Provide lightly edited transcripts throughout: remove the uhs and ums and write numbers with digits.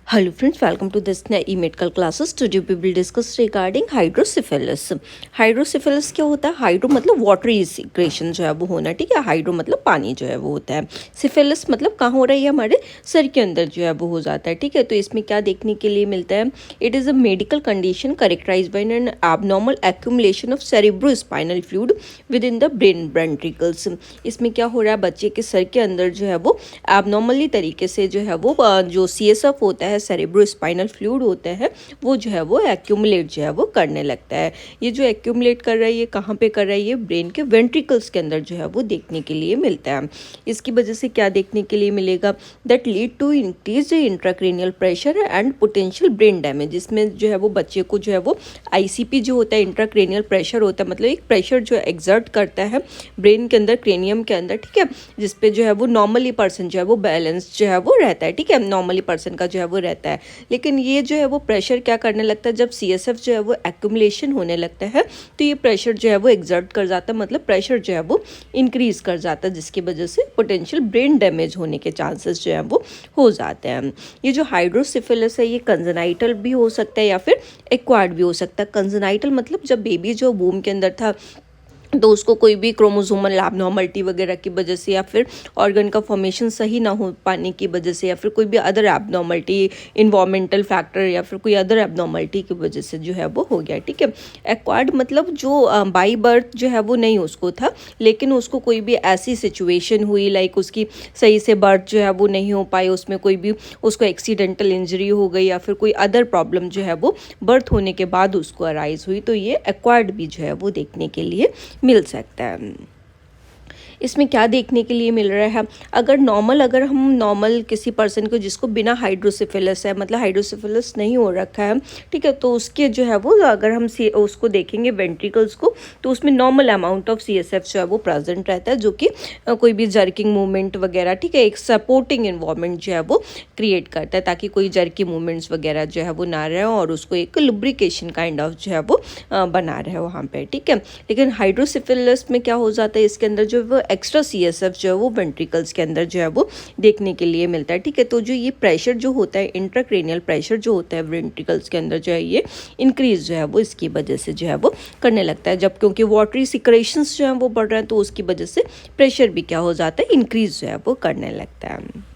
Hello friends, welcome to this e-medical classes. Today we will discuss regarding हाइड्रोसिफिलिस. हाइड्रोसिफिलिस क्या होता है? Hydro मतलब watery secretion जो है वो होना, ठीक है. हाइड्रो मतलब पानी जो है वो होता है. सिफिलिस मतलब कहाँ हो रहा है? हमारे सर के अंदर जो है वो हो जाता है, ठीक है. तो इसमें क्या देखने के लिए मिलता है? It is a medical condition characterized by an abnormal accumulation of cerebrospinal fluid within the brain ventricles. इसमें क्या हो रहा है? बच्चे के सर के अंदर जो है वो एबनॉर्मली तरीके से जो है वो जो CSF होता है, सेरेब्रोस्पाइनल फ्लूइड होता है, वो जो है वो एक्यूमुलेट जो है वो करने लगता है. ये जो एक्यूमुलेट कर रहा है, ये कहाँ पे कर रहा है? ये ब्रेन के वेंट्रिकल्स के अंदर जो है वो देखने के लिए मिलता है. इसकी वजह से क्या देखने के लिए मिलेगा? That lead to increase intracranial pressure and potential brain damage. इसमें जो है वो बच्चे को जो है वो ICP जो होता है, इंट्राक्रेनियल प्रेशर होता है, मतलब एक प्रेशर जो एक्सर्ट करता है ब्रेन के अंदर, क्रेनियम के अंदर, ठीक है, जिसपे जो है वो नॉर्मली पर्सन जो है वो बैलेंस जो है वो रहता है, ठीक है, नॉर्मली पर्सन का जो है वो रहता है. लेकिन ये जो है वो प्रेशर क्या करने लगता है? जब CSF जो है वो एक्यूमुलेशन होने लगता है तो ये प्रेशर जो है वो एक्सर्ट कर जाता है, मतलब प्रेशर जो है वो इंक्रीज कर जाता है, जिसकी वजह से पोटेंशियल ब्रेन डैमेज होने के चांसेस जो है वो हो जाते हैं. ये जो हाइड्रोसिफिलिस है, ये कंजेनाइटल भी हो सकता है या फिर एक्वायर्ड भी हो सकता है. कंजेनाइटल मतलब जब बेबी जो वूम के अंदर था तो उसको कोई भी क्रोमोसोमल एबनॉर्मलिटी वगैरह की वजह से या फिर ऑर्गन का फॉर्मेशन सही ना हो पाने की वजह से या फिर कोई भी अदर एबनॉर्मलिटी, इन्वायरमेंटल फैक्टर या फिर कोई अदर एबनॉर्मलिटी की वजह से जो है वो हो गया, ठीक है. एक्वायर्ड मतलब जो बाई बर्थ जो है वो नहीं उसको था, लेकिन उसको कोई भी ऐसी सिचुएशन हुई, लाइक उसकी सही से बर्थ जो है वो नहीं हो पाई, उसमें कोई भी उसको एक्सीडेंटल इंजरी हो गई या फिर कोई अदर प्रॉब्लम जो है वो बर्थ होने के बाद उसको अराइज हुई, तो ये एक्वायर्ड भी जो है वो देखने के लिए मिल सकता है. इसमें क्या देखने के लिए मिल रहा है? अगर हम नॉर्मल किसी पर्सन को जिसको बिना हाइड्रोसिफिलिस है, मतलब हाइड्रोसिफिलिस नहीं हो रखा है, ठीक है, तो उसके जो है वो अगर हम उसको देखेंगे वेंट्रिकल्स को, तो उसमें नॉर्मल अमाउंट ऑफ CSF जो है वो प्रेजेंट रहता है, जो कि कोई भी जर्किंग मूवमेंट वगैरह, ठीक है, एक सपोर्टिंग इन्वायरमेंट जो है वो क्रिएट करता है ताकि कोई जर्की मूवमेंट्स वगैरह जो है वो ना रहे और उसको एक लुब्रिकेशन काइंड ऑफ जो है वो बना रहे वहाँ पे, ठीक है. लेकिन हाइड्रोसिफिलिस में क्या हो जाता है? इसके अंदर जो वो एक्स्ट्रा CSF जो है वो वेंट्रिकल्स के अंदर जो है वो देखने के लिए मिलता है, ठीक है. तो जो ये प्रेशर जो होता है, इंट्राक्रेनियल प्रेशर जो होता है वेंट्रिकल्स के अंदर जो है, ये इंक्रीज जो है वो इसकी वजह से जो है वो करने लगता है. जब क्योंकि वाटरी सिक्रेशंस जो है वो बढ़ रहे हैं, तो उसकी वजह से प्रेशर भी क्या हो जाता है? इंक्रीज जो है वो करने लगता है.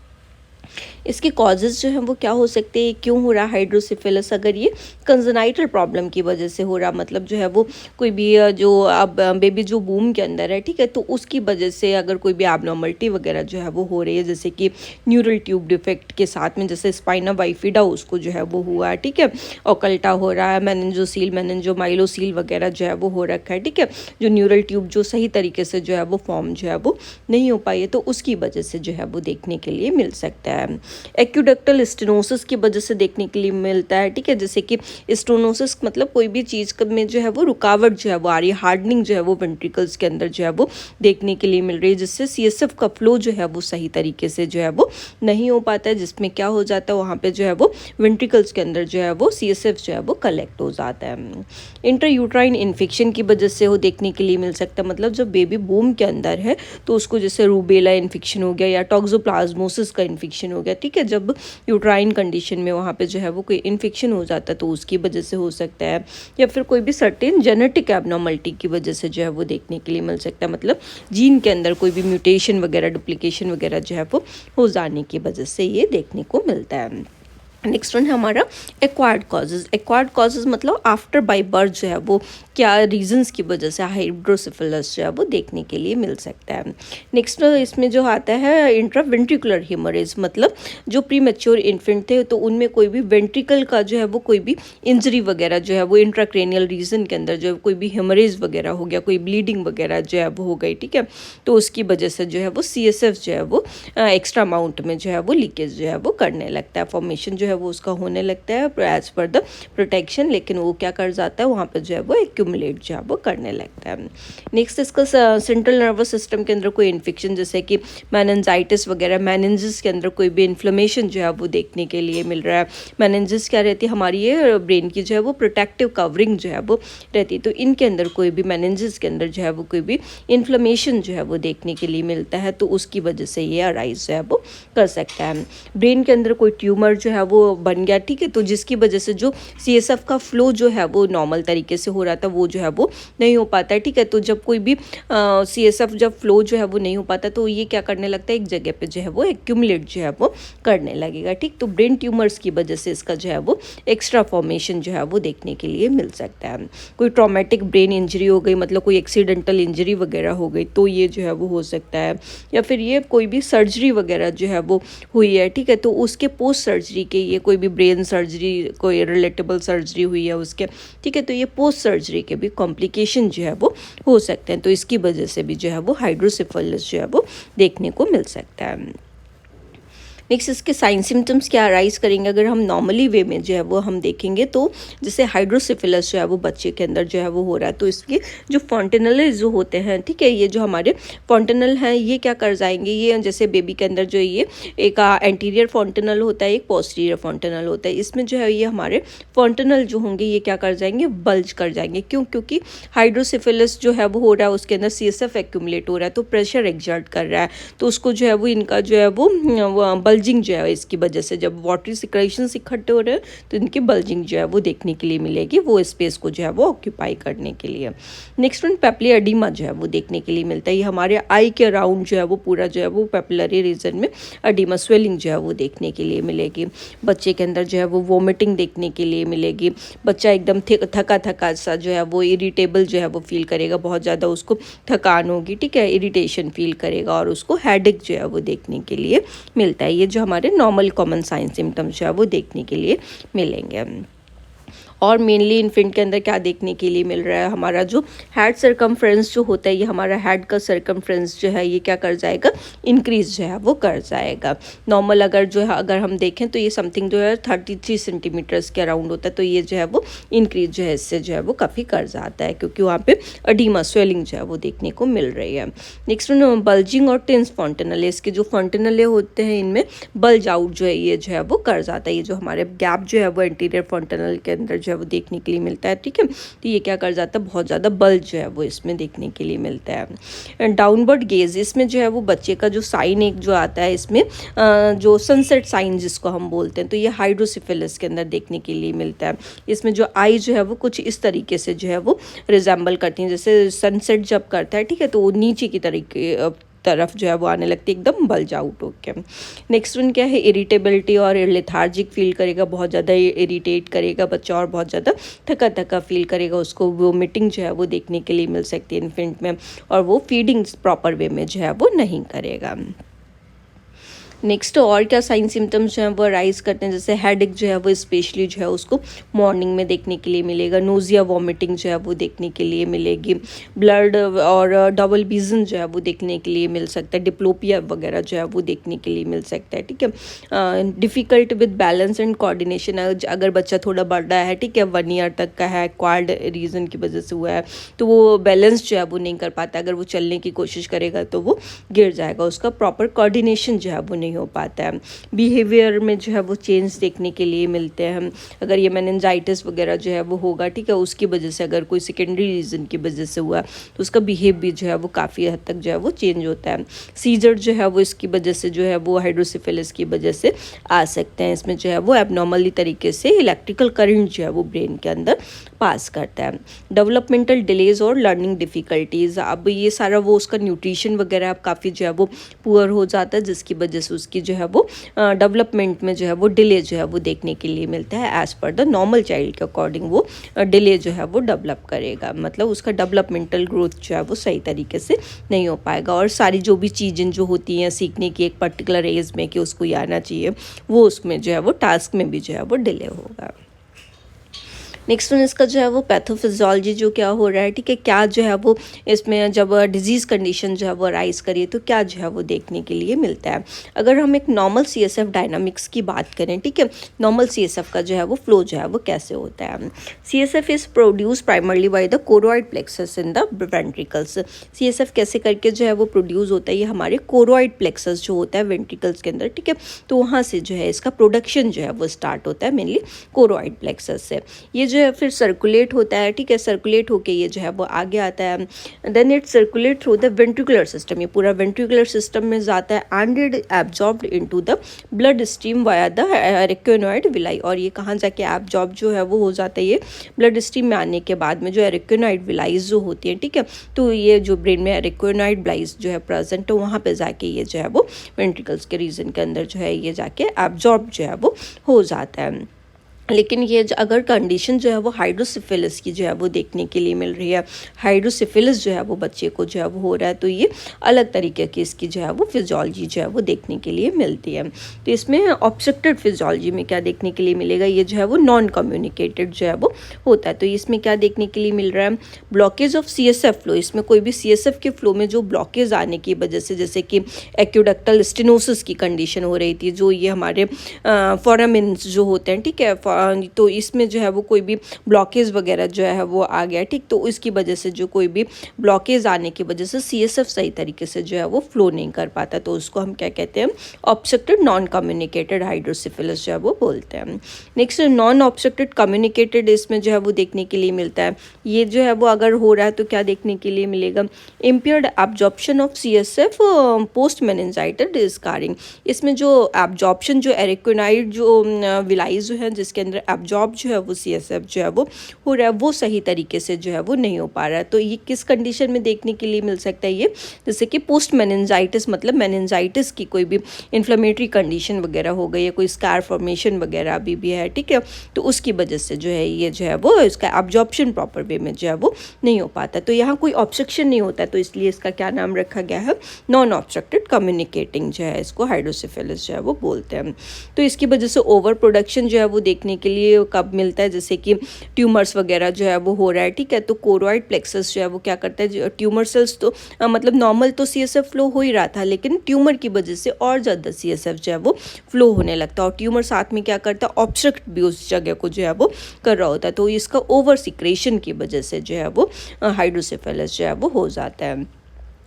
इसके कॉजेज़ जो हैं वो क्या हो सकते हैं? क्यों हो रहा है हाइड्रोसिफिलिस? अगर ये कंजेनाइटल प्रॉब्लम की वजह से हो रहा, मतलब जो है वो कोई भी जो अब बेबी जो वूम के अंदर है, ठीक है, तो उसकी वजह से अगर कोई भी एबनॉर्मलिटी वगैरह जो है वो हो रही है, जैसे कि न्यूरल ट्यूब डिफेक्ट के साथ में जैसे स्पाइना बाइफिडा उसको जो है वो हुआ है, ठीक है, ओकल्टा हो रहा है, मेनिंजोसील मेनिंजोमाइलोसील वगैरह जो है वो हो रखा है, ठीक है, जो न्यूरल ट्यूब जो सही तरीके से जो है वो फॉर्म जो है वो नहीं हो पाई है, तो उसकी वजह से जो है वो देखने के लिए मिल सकता है. एक्यूडक्टल स्टेनोसिस की वजह से देखने के लिए मिलता है, ठीक है, जैसे कि स्टेनोसिस मतलब कोई भी चीज़ में जो है वो रुकावट जो है वो आ रही है, हार्डनिंग जो है वो वेंट्रिकल्स के अंदर जो है वो देखने के लिए मिल रही है, जिससे CSF का फ्लो जो है वो सही तरीके से जो है वो नहीं हो पाता है, जिसमें क्या हो जाता है वहाँ पे जो है वो वेंट्रिकल्स के अंदर जो है वो CSF जो है वो कलेक्ट हो जाता है. इंट्रायूट्राइन इन्फेक्शन की वजह से वो देखने के लिए मिल सकता है, मतलब जब बेबी बूम के अंदर है तो उसको जैसे रूबेला इन्फेक्शन हो गया या टॉक्सोप्लाज्मोसिस का इन्फेक्शन हो गया, ठीक है, जब यूट्राइन कंडीशन में वहाँ पे जो है वो कोई इन्फेक्शन हो जाता है तो उसकी वजह से हो सकता है, या फिर कोई भी सर्टेन जेनेटिक एबनॉर्मलिटी की वजह से जो है वो देखने के लिए मिल सकता है, मतलब जीन के अंदर कोई भी म्यूटेशन वगैरह, डुप्लीकेशन वगैरह जो है वो हो जाने की वजह से ये देखने को मिलता है. नेक्स्ट वन है हमारा एक्वायर्ड कॉजेज़. एक्वायर्ड कॉजेज़ मतलब आफ्टर बाय बर्थ जो है वो क्या रीजंस की वजह से हाइड्रोसिफिलिस जो है वो देखने के लिए मिल सकता है. नेक्स्ट इसमें जो आता है इंट्रावेंट्रिकुलर हेमरेज, मतलब जो प्री मैच्योर इन्फेंट थे तो उनमें कोई भी वेंट्रिकल का जो है वो कोई भी इंजरी वगैरह जो है वो इंट्राक्रेनियल रीजन के अंदर जो है कोई भी हेमरेज वगैरह हो गया, कोई ब्लीडिंग वगैरह जो है वो हो गई, ठीक है, तो उसकी वजह से जो है वो CSF जो है वो एक्स्ट्रा अमाउंट में जो है वो लीकेज जो है वो करने लगता है, फॉर्मेशन जो है वो उसका होने लगता है एज पर द प्रोटेक्शन, लेकिन वो क्या कर जाता है वहाँ पर जो है वो एक्यूमुलेट जो है वो करने लगता है. नेक्स्ट इसका सेंट्रल नर्वस सिस्टम के अंदर कोई इन्फेक्शन जैसे कि मेनिंजाइटिस वगैरह, मेनिंजिस के अंदर कोई भी इन्फ्लेमेशन जो है वो देखने के लिए मिल रहा है. मेनिंजिस क्या रहती है? हमारी ये ब्रेन की जो है वो प्रोटेक्टिव कवरिंग जो है वो रहती है, तो इनके अंदर कोई भी मेनिंजिस के अंदर जो है वो कोई भी इन्फ्लेमेशन जो है वो देखने के लिए मिलता है, तो उसकी वजह से ये अराइज जो है वो कर सकता है. ब्रेन के अंदर कोई ट्यूमर जो है वो बन गया, ठीक है। तो जिसकी वजह से जो CSF का फ्लो जो है वो नॉर्मल तरीके से हो रहा था वो जो है वो नहीं हो पाता है, ठीक है। तो जब कोई भी CSF जब फ्लो जो है वो नहीं हो पाता तो ये क्या करने लगता है, एक जगह पे जो है वो एक्यूमुलेट जो है वो करने लगेगा, ठीक। तो ब्रेन ट्यूमर्स की वजह से इसका जो है वो एक्स्ट्रा फॉर्मेशन जो है वो देखने के लिए मिल सकता है। कोई ट्रॉमेटिक ब्रेन इंजरी हो गई, मतलब कोई एक्सीडेंटल इंजरी वगैरह हो गई तो ये जो है वो हो सकता है, या फिर ये कोई भी सर्जरी वगैरह जो है वो हुई है, ठीक है। तो उसके पोस्ट सर्जरी के, ये कोई भी ब्रेन सर्जरी, कोई रिलेटेबल सर्जरी हुई है उसके, ठीक है। तो ये पोस्ट सर्जरी के भी कॉम्प्लिकेशन जो है वो हो सकते हैं। तो इसकी वजह से भी जो है वो हाइड्रोसेफेलस जो है वो देखने को मिल सकता है। नेक्स्ट इसके साइन सिम्टम्स क्या अराइज करेंगे, अगर हम नॉर्मली वे में जो है वो हम देखेंगे तो जैसे हाइड्रोसिफिलस जो है वो बच्चे के अंदर जो है वो हो रहा है, तो इसके जो फॉन्टेनल जो होते हैं, ठीक है, ये जो हमारे फॉन्टेनल हैं ये क्या कर जाएंगे, ये जैसे बेबी के अंदर जो ये एक एंटीरियर फॉन्टेनल होता है, एक पोस्टीरियर फॉन्टेनल होता है, इसमें जो है ये हमारे फॉन्टेनल जो होंगे ये क्या कर जाएंगे, बल्ज कर जाएंगे। क्यों? क्योंकि हाइड्रोसिफिलस जो है वो हो रहा है, उसके अंदर CSF एक्यूमुलेट हो रहा है, तो प्रेशर एक्सर्ट कर रहा है, तो उसको जो है वो इनका जो है वो बल्जिंग जो है इसकी वजह से, जब वाटरी सिक्रेशंस इकट्ठे हो रहे हैं तो इनकी बल्जिंग जो है वो देखने के लिए मिलेगी, वो स्पेस को जो है वो ऑक्यूपाई करने के लिए। नेक्स्ट वन पेपिलरी एडिमा जो है वो देखने के लिए मिलता है, ये हमारे आई के अराउंड जो है वो पूरा जो है वो पेपिलरी रीजन में एडिमा स्वेलिंग जो है वो देखने के लिए मिलेगी। बच्चे के अंदर जो है वो वोमिटिंग देखने के लिए मिलेगी, बच्चा एकदम थका थका सा जो है वो इरिटेबल जो है वो फील करेगा, बहुत ज़्यादा उसको थकान होगी, ठीक है, इरिटेशन फील करेगा, और उसको हेडेक जो है वो देखने के लिए मिलता है। ये जो हमारे नॉर्मल कॉमन साइन सिम्टम्स जो है वो देखने के लिए मिलेंगे। और मेनली इन्फेंट के अंदर क्या देखने के लिए मिल रहा है, हमारा जो हेड सर्कमफ्रेंस जो होता है, ये हमारा हेड का सर्कमफ्रेंस जो है ये क्या कर जाएगा, इंक्रीज जो है वो कर जाएगा। नॉर्मल अगर जो है अगर हम देखें तो ये समथिंग जो है 33 सेंटीमीटर्स के अराउंड होता है, तो ये जो है वो इंक्रीज जो है इससे जो है वो काफ़ी कर जाता है, क्योंकि वहाँ पे एडिमा स्वेलिंग जो है वो देखने को मिल रही है। नेक्स्ट बल्जिंग और टेंस फॉन्टेनले, इसके जो फॉन्टेनले होते हैं इनमें बल्ज आउट जो है ये जो है वो कर जाता है, ये जो हमारे गैप जो है वो एंटीरियर फॉन्टेनल के अंदर जो है वो देखने के लिए मिलता है, ठीक है। तो ये क्या कर जाता है, बहुत ज़्यादा बल्ज जो है वो इसमें देखने के लिए मिलता है। डाउनवर्ड गेज, इसमें जो है वो बच्चे का जो साइन एक जो आता है इसमें जो सनसेट साइन जिसको हम बोलते हैं, तो ये हाइड्रोसिफिलस के अंदर देखने के लिए मिलता है। इसमें जो आई जो है वो कुछ इस तरीके से जो है वो रिजेंबल करती है, जैसे सनसेट जब करता है, ठीक है, तो वो नीचे की तरफ जो है वो आने लगती है, एकदम बल्ज आउट होके। नेक्स्ट वन क्या है, इरिटेबिलिटी और लेथार्जिक फील करेगा, बहुत ज़्यादा इरिटेट करेगा बच्चा और बहुत ज़्यादा थका थका फील करेगा, उसको वोमिटिंग जो है वो देखने के लिए मिल सकती है इन्फेंट में, और वो फीडिंग्स प्रॉपर वे में जो है वो नहीं करेगा। नेक्स्ट और क्या साइन सिम्टम्स जो हैं वो राइज करते हैं, जैसे हेडेक जो है वो स्पेशली जो है उसको मॉर्निंग में देखने के लिए मिलेगा, नोजिया वॉमिटिंग जो है वो देखने के लिए मिलेगी, ब्लड और डबल विजन जो है वो देखने के लिए मिल सकता है, डिप्लोपिया वगैरह जो है वो देखने के लिए मिल सकता है, ठीक है। Difficult with balance and coordination, अगर बच्चा थोड़ा बड़ा है, ठीक है, 1 ईयर तक का है, क्वाड रीज़न की वजह से हुआ है, तो वो बैलेंस जो है वो नहीं कर पाता, अगर वो चलने की कोशिश करेगा तो वो गिर जाएगा, उसका प्रॉपर कोऑर्डिनेशन जो है वो नहीं हो पाता है। बिहेवियर में जो है वो चेंज देखने के लिए मिलते हैं, अगर ये मेनिंजाइटिस वगैरह जो है वो होगा, ठीक है, उसकी वजह से अगर कोई सेकेंडरी रीज़न की वजह से हुआ तो उसका बिहेव भी जो है वो काफ़ी हद तक जो है वो चेंज होता है। सीजर जो है वो इसकी वजह से जो है वो हाइड्रोसिफिलिस की वजह से आ सकते हैं, इसमें जो है वो एबनॉर्मली तरीके से इलेक्ट्रिकल करंट जो है वो ब्रेन के अंदर पास करता है। डेवलपमेंटल डिलेज और लर्निंग डिफ़िकल्टीज़, अब ये सारा वो उसका न्यूट्रिशन वगैरह अब काफ़ी जो है वो पुअर हो जाता है, जिसकी वजह से उसकी जो है वो डेवलपमेंट में जो है वो डिले जो है वो देखने के लिए मिलता है। As per the normal child के अकॉर्डिंग वो डिले जो है वो डेवलप करेगा, मतलब उसका डेवलपमेंटल ग्रोथ जो है वो सही तरीके से नहीं हो पाएगा, और सारी जो भी चीज़ें जो होती हैं सीखने की एक पर्टिकुलर एज में कि उसको ये आना चाहिए, वो उसमें जो है वो टास्क में भी जो है वो डिले होगा। नेक्स्ट वन इसका जो है वो पैथोफिजियोलॉजी जो क्या हो रहा है, ठीक है, क्या जो है वो इसमें जब डिजीज़ कंडीशन जो है वो राइज करिए तो क्या जो है वो देखने के लिए मिलता है। अगर हम एक नॉर्मल CSF डायनामिक्स की बात करें, ठीक है, नॉर्मल CSF का जो है वो फ्लो जो है वो कैसे होता है। CSF is produce primarily by the choroid plexus in the ventricles. CSF कैसे करके जो है वो प्रोड्यूस होता है, ये हमारे कोरोइड प्लेक्सस जो होता है वेंट्रिकल्स के अंदर, ठीक है, तो वहाँ से जो है इसका प्रोडक्शन जो है वो स्टार्ट होता है मेनली कोरोइड प्लेक्सस से। ये जो है फिर सर्कुलेट होता है, ठीक है, सर्कुलेट होके ये जो है वो आगे आता है, then it circulate through the ventricular system, ये पूरा वेंट्रिकुलर सिस्टम में जाता है and it absorbed into the blood stream via the arachnoid villi, और ये कहाँ जाके एब्जॉर्ब जो है वो हो जाता है, ये ब्लड स्ट्रीम में आने के बाद में जो एरिकोनॉइड विलाइज जो होती है, ठीक है, तो ये जो ब्रेन में एरिकोनॉइड विलाइज जो है प्रेजेंट, तो वहाँ पे जाके ये जो है वो वेंट्रिकल्स के रीजन के अंदर जो है ये जाके एब्जॉर्ब जो है वो हो जाता है। लेकिन ये अगर कंडीशन जो है वो हाइड्रोसिफिलिस की जो है वो देखने के लिए मिल रही है, हाइड्रोसिफिलिस जो है वो बच्चे को जो है वो हो रहा है, तो ये अलग तरीके की इसकी जो है वो फिजियोलॉजी जो है वो देखने के लिए मिलती है। तो इसमें ऑब्स्ट्रक्टेड फिजियोलॉजी में क्या देखने के लिए मिलेगा, ये जो है वो नॉन कम्युनिकेटेड जो है वो होता है। तो इसमें क्या देखने के लिए मिल रहा है, ब्लॉकेज ऑफ CSF फ्लो, इसमें कोई भी CSF के फ्लो में जो ब्लॉकेज आने की वजह से, जैसे कि एक्यूडक्टल स्टेनोसिस की कंडीशन हो रही थी, जो ये हमारे फोरामिन्स जो होते हैं, ठीक है, तो इसमें जो है वो कोई भी ब्लॉकेज वगैरह जो है वो आ गया, ठीक, तो इसकी वजह से जो कोई भी ब्लॉकेज आने की वजह से CSF सही तरीके से जो है वो फ्लो नहीं कर पाता, तो उसको हम क्या कहते हैं, ऑब्स्ट्रक्टेड नॉन कम्युनिकेटेड हाइड्रोसिफिलिस जो है वो बोलते हैं। नेक्स्ट नॉन ऑब्स्ट्रक्टेड कम्युनिकेटेड, इसमें जो है वो देखने के लिए मिलता है, ये जो है वो अगर हो रहा है तो क्या देखने के लिए मिलेगा, impaired absorption of CSF post meningitis scarring, इसमें जो एब्जॉर्प्शन जो एरिकोनाइड जो विलाइज जो है जिसके अंदर एब्जॉर्ब जो है वो CSF जो है वो हो रहा है, वो सही तरीके से जो है वो नहीं हो पा रहा है। तो ये किस कंडीशन में देखने के लिए मिल सकता है, ये जैसे कि पोस्ट मेनिंजाइटिस, मतलब मेनिंजाइटिस की कोई भी इन्फ्लेमेटरी कंडीशन वगैरह हो गई है, कोई स्कार फॉर्मेशन वगैरह अभी भी है, ठीक है, तो उसकी वजह से जो है ये जो है वो इसका एब्जॉर्प्शन प्रॉपर वे में जो है वो नहीं हो पाता। तो यहाँ कोई ऑब्स्ट्रक्शन नहीं होता, तो इसलिए इसका क्या नाम रखा गया है, नॉन ऑब्स्ट्रक्टेड कम्युनिकेटिंग जो है इसको हाइड्रोसिफिलिस जो है वो बोलते हैं। तो इसकी वजह से ओवर प्रोडक्शन जो है वो देखने के लिए कब मिलता है, जैसे कि ट्यूमर्स वगैरह जो है वो हो रहा है, ठीक है, तो कोरोइड प्लेक्सस जो है वो क्या करता है, ट्यूमर सेल्स तो मतलब नॉर्मल तो CSF फ्लो हो ही रहा था, लेकिन ट्यूमर की वजह से और ज़्यादा CSF जो है वो फ्लो होने लगता है, और ट्यूमर साथ में क्या करता है, ऑब्स्ट्रक्ट भी उस जगह को जो है वो कर रहा होता है, तो इसका ओवर सिक्रेशन की वजह से जो है वो हाइड्रोसिफिलिस जो है वो हो जाता है।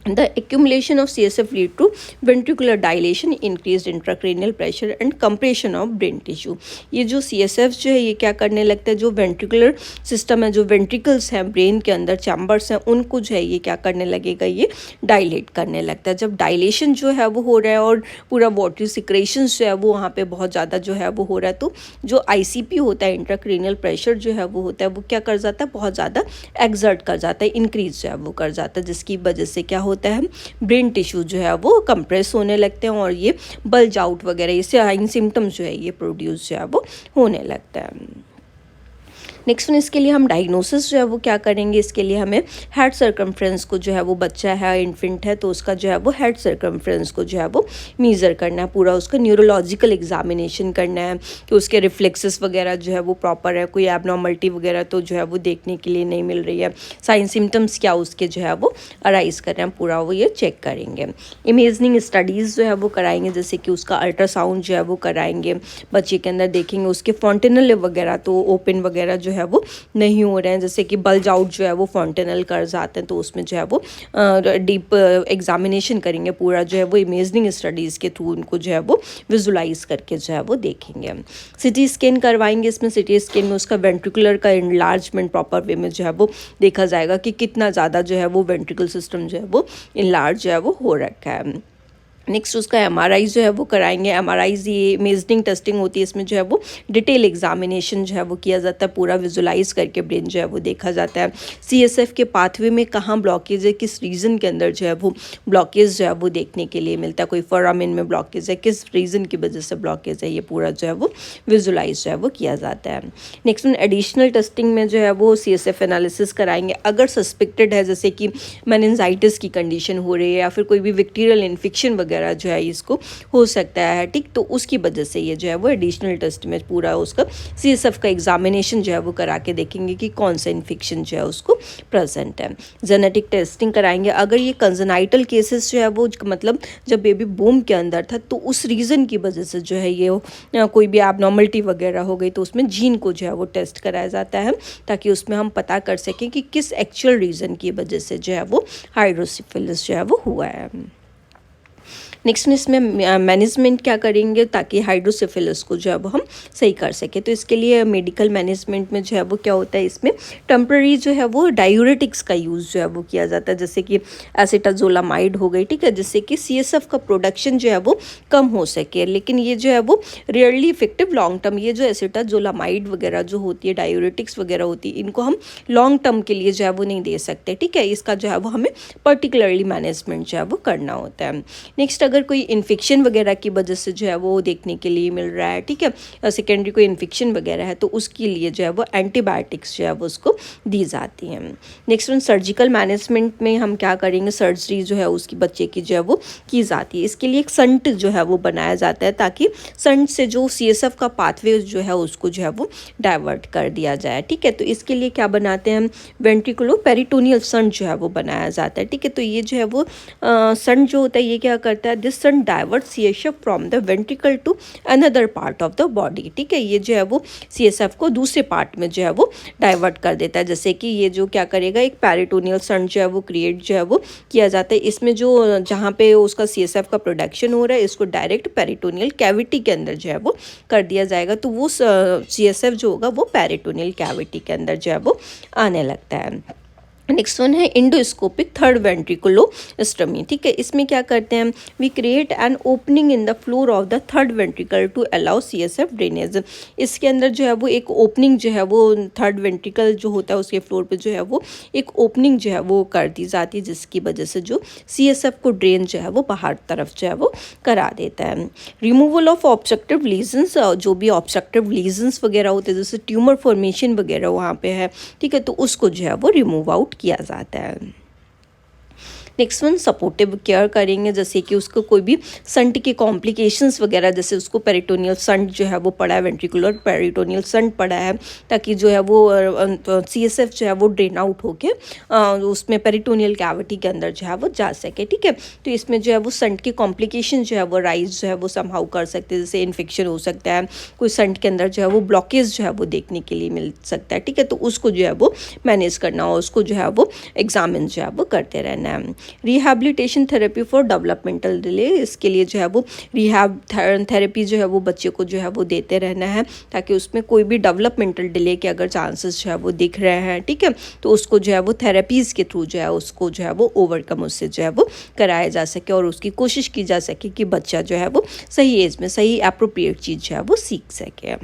The accumulation of CSF lead to ventricular dilation, increased intracranial pressure and compression of brain tissue। ये जो CSF जो है ये क्या करने लगता है, जो वेंट्रिकुलर सिस्टम है, जो वेंट्रिकल्स हैं ब्रेन के अंदर, चैम्बर्स हैं, उनको जो है ये क्या करने लगेगा, ये डायलेट करने लगता है। जब डायलेशन जो है वो हो रहा है और पूरा वाटरी सिक्रेशंस जो है वो वहाँ पे बहुत ज़्यादा जो है वो हो रहा है, तो जो ICP होता है, इंट्राक्रेनियल प्रेशर जो है वो होता है, वो क्या कर जाता है, बहुत ज़्यादा एक्सर्ट कर जाता है, इंक्रीज जो है वो कर जाता है, जिसकी वजह से क्या होता है, ब्रेन टिश्यू जो है वो कंप्रेस होने लगते हैं और ये बल्ज आउट वगैरह, ये साइन सिम्टम्स जो है ये प्रोड्यूस जो है वो होने लगता है। नेक्स्ट इसके लिए हम डायग्नोसिस जो है वो क्या करेंगे, इसके लिए हमें हेड सर्कमफ्रेंस को जो है वो बच्चा है, इन्फेंट है, तो उसका जो है वो हेड सर्कमफ्रेंस को जो है वो मीज़र करना है, पूरा उसका न्यूरोलॉजिकल एग्जामिनेशन करना है कि उसके रिफ्लेक्सेस वगैरह जो है वो प्रॉपर है, कोई एबनॉर्मलिटी वगैरह तो जो है वो देखने के लिए नहीं मिल रही है, साइन सिम्टम्स क्या उसके जो है वो अराइज कर रहे हैं, पूरा वो ये चेक करेंगे। इमेजिंग स्टडीज़ जो है वो कराएंगे, जैसे कि उसका अल्ट्रासाउंड जो है वो कराएंगे, बच्चे के अंदर देखेंगे उसके फॉन्टेनल वगैरह तो ओपन वगैरह जो है वो नहीं हो रहे हैं, जैसे कि बल्ज आउट जो है वो फॉन्टेनल कर जाते हैं, तो उसमें जो है वो डीप एग्जामिनेशन करेंगे, पूरा जो है वो इमेजिंग स्टडीज़ के थ्रू उनको जो है वो विजुलाइज करके जो है वो देखेंगे। CT स्कैन करवाएंगे, इसमें CT स्कैन में उसका वेंट्रिकुलर का इनलार्जमेंट प्रॉपर वे में जो है वो देखा जाएगा कि कितना ज़्यादा जो है वो वेंट्रिकल सिस्टम जो है वो इनलार्ज जो है वो हो रखा है। नेक्स्ट उसका MRI जो है वो कराएंगे। MRI ये इमेजिंग टेस्टिंग होती है, इसमें जो है वो डिटेल एग्जामिनेशन जो है वो किया जाता है, पूरा विजुलाइज करके ब्रेन जो है वो देखा जाता है। CSF के पाथवे में कहाँ ब्लॉकेज है, किस रीज़न के अंदर जो है वो ब्लॉकेज जो है वो देखने के लिए मिलता है, कोई फोरामिन में ब्लॉकेज है, किस रीज़न की वजह से ब्लॉकेज है, ये पूरा जो है वो विजुलाइज जो है वो किया जाता है। नेक्स्ट एडिशनल टेस्टिंग में जो है वो CSF एनालिसिस कराएंगे। अगर सस्पेक्टेड है, जैसे कि मेनिंजाइटिस की कंडीशन हो रही है या फिर कोई भी बैक्टीरियल इन्फेक्शन वगैरह जो है इसको हो सकता है, ठीक, तो उसकी वजह से ये जो है वो एडिशनल टेस्ट में पूरा उसका CSF का एग्जामिनेशन जो है वो करा के देखेंगे कि कौन सा इन्फेक्शन जो है उसको प्रेजेंट है। जेनेटिक टेस्टिंग कराएंगे। अगर ये कंजेनाइटल केसेस जो है वो मतलब जब बेबी बूम के अंदर था तो उस रीज़न की वजह से जो है ये कोई भी एबनॉर्मलिटी वगैरह हो गई, तो उसमें जीन को जो है वो टेस्ट कराया जाता है, ताकि उसमें हम पता कर सकें कि किस एक्चुअल रीज़न की वजह से जो है वो हाइड्रोसिफिलिस जो है वो हुआ है। नेक्स्ट में इसमें मैनेजमेंट क्या करेंगे ताकि हाइड्रोसिफिलिस को जो है वो हम सही कर सकें। तो इसके लिए मेडिकल मैनेजमेंट में जो है वो क्या होता है, इसमें टेम्पररी जो है वो डायूरेटिक्स का यूज़ जो है वो किया जाता है, जैसे कि एसिटाजोलामाइड हो गई, ठीक है, जिससे कि CSF का प्रोडक्शन जो है वो कम हो सके। लेकिन ये जो है वो रियरली इफेक्टिव लॉन्ग टर्म, ये जो एसिटाजोलामाइड वगैरह जो होती है, डायूरेटिक्स वगैरह होती है, इनको हम लॉन्ग टर्म के लिए जो है वो नहीं दे सकते, ठीक है। इसका जो है वो हमें पर्टिकुलरली मैनेजमेंट जो है वो करना होता है। नेक्स्ट, अगर कोई इन्फेक्शन वगैरह की वजह से जो है वो देखने के लिए मिल रहा है, ठीक है, सेकेंडरी कोई इन्फेक्शन वगैरह है, तो उसके लिए जो है वो एंटीबायोटिक्स जो है वो उसको दी जाती हैं। नेक्स्ट वन, सर्जिकल मैनेजमेंट में हम क्या करेंगे, सर्जरी जो है उसकी बच्चे की जो है वो की जाती है। इसके लिए एक संट जो है वो बनाया जाता है ताकि संट से जो CSF का पाथवे जो है उसको जो है वो डाइवर्ट कर दिया जाए, ठीक है। तो इसके लिए क्या बनाते हैं हम, वेंट्रिकुलो पेरिटोनियल संट जो है वो बनाया जाता है, ठीक है। तो ये जो है वो संट जो होता है ये क्या करता है, this shunt divert CSF from the ventricle to another part of the body, ठीक है। ये जो है वो CSF को दूसरे पार्ट में जो है वो डाइवर्ट कर देता है, जैसे कि ये जो क्या करेगा, एक पेरिटोनियल संट जो है वो क्रिएट जो है वो किया जाता है। इसमें जो जहाँ पे उसका CSF का प्रोडक्शन हो रहा है, इसको डायरेक्ट पेरिटोनियल कैविटी के अंदर जो है वो कर दिया जाएगा, तो वो CSF जो होगा वो पेरिटोनियल कैविटी के अंदर जो है वो आने लगता है। नेक्स्ट वन है इंडोस्कोपिक थर्ड वेंट्रिकुलोस्टमी, ठीक है। इसमें क्या करते हैं, we create an opening in the floor of the third ventricle to allow CSF drainage. इसके अंदर जो है वो एक ओपनिंग जो है वो थर्ड वेंट्रिकल जो होता है उसके फ्लोर पे जो है वो एक ओपनिंग जो है वो कर दी जाती है, जिसकी वजह से जो CSF को ड्रेन जो है वो बाहर तरफ जो है वो करा देता है। रिमूवल ऑफ ऑब्स्ट्रक्टिव लीजन्स, जो भी ऑब्स्ट्रक्टिव लीजन्स वगैरह होते हैं, जैसे ट्यूमर फॉर्मेशन वगैरह वहाँ पे है, ठीक है, तो उसको जो है वो रिमूव आउट किया जाता है। नेक्स्ट वन, सपोर्टिव केयर करेंगे, जैसे कि उसको कोई भी संट के कॉम्प्लिकेशंस वगैरह, जैसे उसको पेरिटोनियल संट जो है वो पड़ा है, वेंट्रिकुलर पेरिटोनियल संट पड़ा है, ताकि जो है वो CSF जो है वो ड्रेन आउट होके उसमें पेरिटोनियल कैविटी के अंदर जो है वो जा सके, ठीक है। तो इसमें जो है वो संट के कॉम्प्लिकेशन जो है वो राइज जो है वो समहाउ कर सकते हैं, जैसे इन्फेक्शन हो सकता है, कोई संट के अंदर जो है वो ब्लॉकेज जो है वो देखने के लिए मिल सकता है, ठीक है। तो उसको जो है वो मैनेज करना हो, उसको जो है वो एग्जामिन जो है वो करते रहना है। Rehabilitation therapy for developmental delay, इसके लिए जो है वो रिहैब थेरेपी जो है वो बच्चे को जो है वो देते रहना है, ताकि उसमें कोई भी डेवलपमेंटल डिले के अगर चांसेस जो है वो दिख रहे हैं, ठीक है, तो उसको जो है वो थेरेपीज़ के थ्रू जो है उसको जो है वो ओवरकम उससे जो है वो कराया जा सके, और उसकी कोशिश की जा सके कि बच्चा जो है वो सही एज में सही अप्रोप्रिएट चीज़ जो है वो सीख सके।